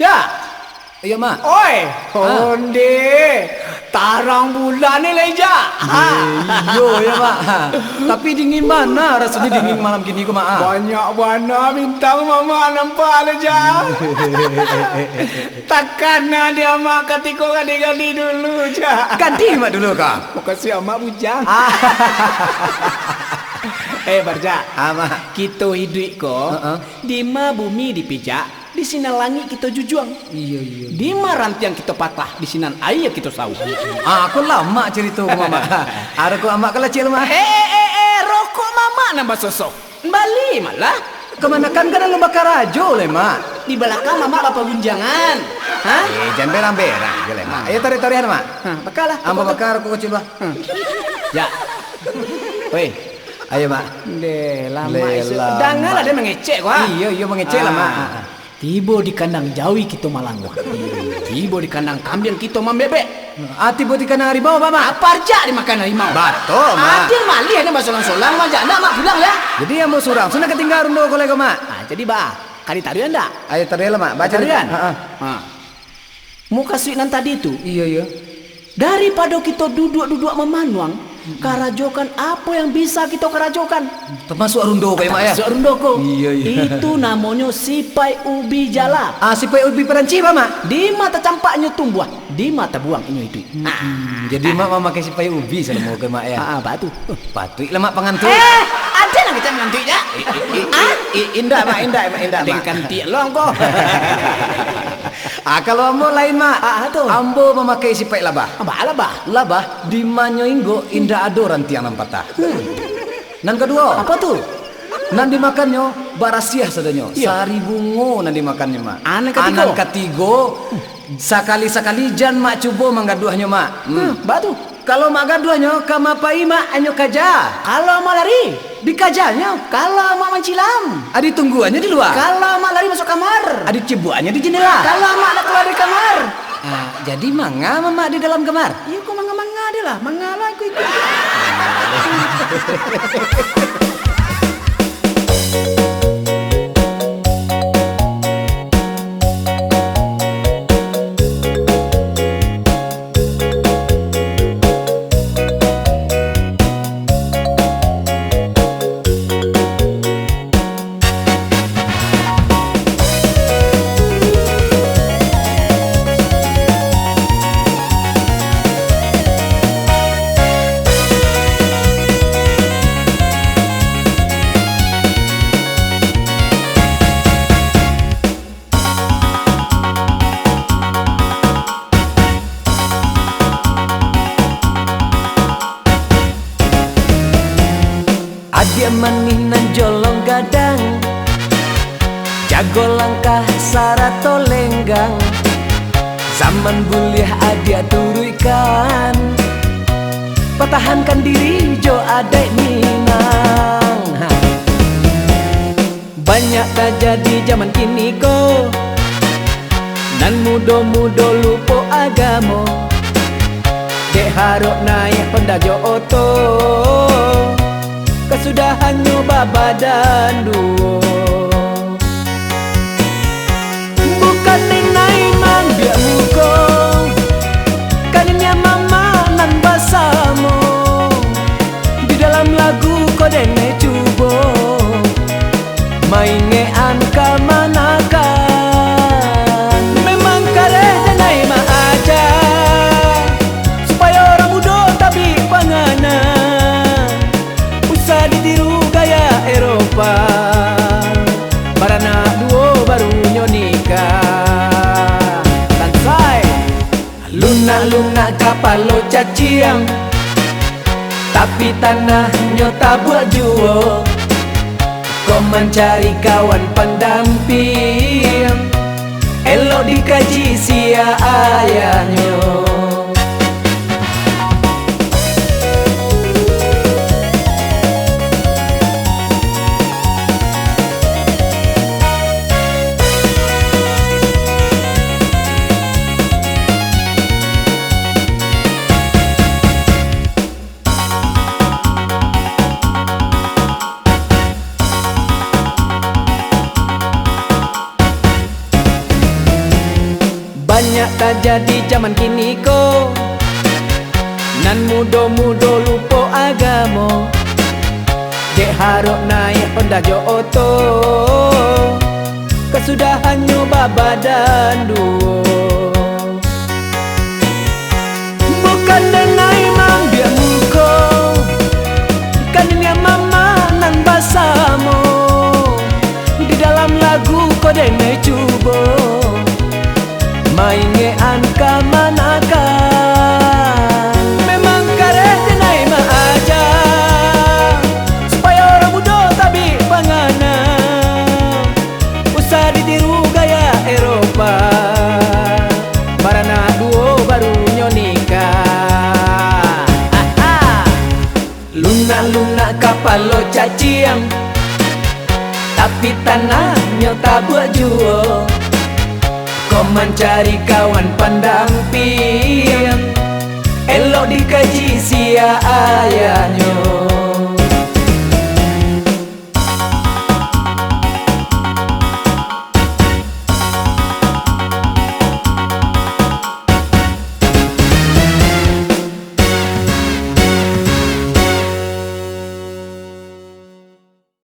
Ya. Iya, Mak. Oi, onde. Tarang bulan ni leja. Iyo ya, Mak. Tapi dingin mana? Rasanya dingin malam gini kok, Mak. Banyak warna bintang mama nampak leja. Takkan dia mak katiko kali-kali dulu ja. Ganti Mak dulu, Kak. Makasih amak bujang. Barja. Mak. Kita hidup ko. Di ma bumi dipijak. Di sinan langit kita jujuang. Iya. Di ma rantiang kita patah. Di sinan air kita sawu. Aku lama cerita ke Mama. Ada ku amak kelacil, Mak. Rokok mama nambah sosok. Bali malah. Kemana kan lomba karajo le, Mak. Di belakang mama bapak gunjangan. Hah? Jangan berang-berang je le, Mak. Ayo tarik-tarian, Mak. Bakalah. Amba bakar aku kecil, Mak. Ya. Woi. Ayo, Mak. Lama. Lama. Dangan ada mengecek kok. Iya mengecek lah, Mak. Tiba di kandang jawi kita malangwa. Tiba di kandang kambing kita membebek. Tiba di kandang harimau, Mak. Apa aja dimakan harimau? Betul, Mak. Ada malih ada basolang-solang aja. Nak mak bilang ya. Jadi yang mau surang, sudah ketinggalan rundo kolego, Mak. Jadi kali tarian dak? Ayo tarian, Mak. Baca tarian. Heeh. Mau kasih nan tadi itu. Iya. Daripada kita duduk-duduk memanuang, karajokan apa yang bisa kita karajokan? Termasuk rundo kayak Mak ya. Termasuk rundo kok. Iya. Itu namanya sipai ubi jala. Sipai ubi peranci, Mak. Di mata campaknya tumbuh, di mata buang ini itu. Jadi Mak memakai sipai ubi selama ke Mak ya. Batu. Batu lah Mak pengantu. Ada yang kita mengantunya. Indah, Mak. Dengan tiang kok. Kalau ambo lain, Mak. Tuh. Ambo memakai sipai labah. Labah. Di manyoinggo indah adoran tiang nampatah. Nan kedua. Apa tuh? Nan dimakannya barasiah sadanyo. Sari bungo nan dimakannya, Mak. Anan ketigo. Sakali-sakali jan Mak coba manggaduahnya, Mak. Batu. Kalau Mak gaduahnya kamapai, Mak anyo kaja. Kalau mau lari Di kajanya. kalau mau mencilam, Adi tungguannya di luar. kalau mau lari masuk kamar, Adi cibuannya di jendela. kalau mau nak keluar dari kamar. Jadi manga Mak di dalam kamar. Iya, kok manga deh lah, manga lah ikut. Adia maninan jolong gadang, jago langkah sarato lenggang. Zaman buliah adia turuikan, pertahankan diri jo adek minang. Banyak terjadi zaman kini ko, nan mudo-mudo lupo agamo. Dek harok naik Honda jo oto, kesudahannya babadan duo. Bukan nenai mang biak muko, kannya mama nan basamo. Di dalam lagu ko dene cubo, maingean kamanakan. Memang kare denai ma aja, supaya orang muda tapi panganan. Usah ditiru gaya Eropa, barana duo baru nikah. Tansai Luna kapalo caciang, tapi tanahnya tak buat juo. Kau mencari kawan pendamping, elok dikaji sia ayahnya. tak jadi zaman kini ko. Nan mudo-mudo lupo agamo, dek harok naik Honda jo oto. Kesudahan nyoba badan duo, bukan dengan imam dia muko, kan dia mama nan basamo. Di dalam lagu kau dene cubo, mainnya anka manakan. Memang karet denai ma aja, supaya orang muda tabi pangana. Usah ditiru gaya Eropa, barana duo baru nyonikah. Luna-luna kapal lo caciang, tapi tanahnya tak buat juo. Kau mencari kawan pendamping, elok dikaji siap.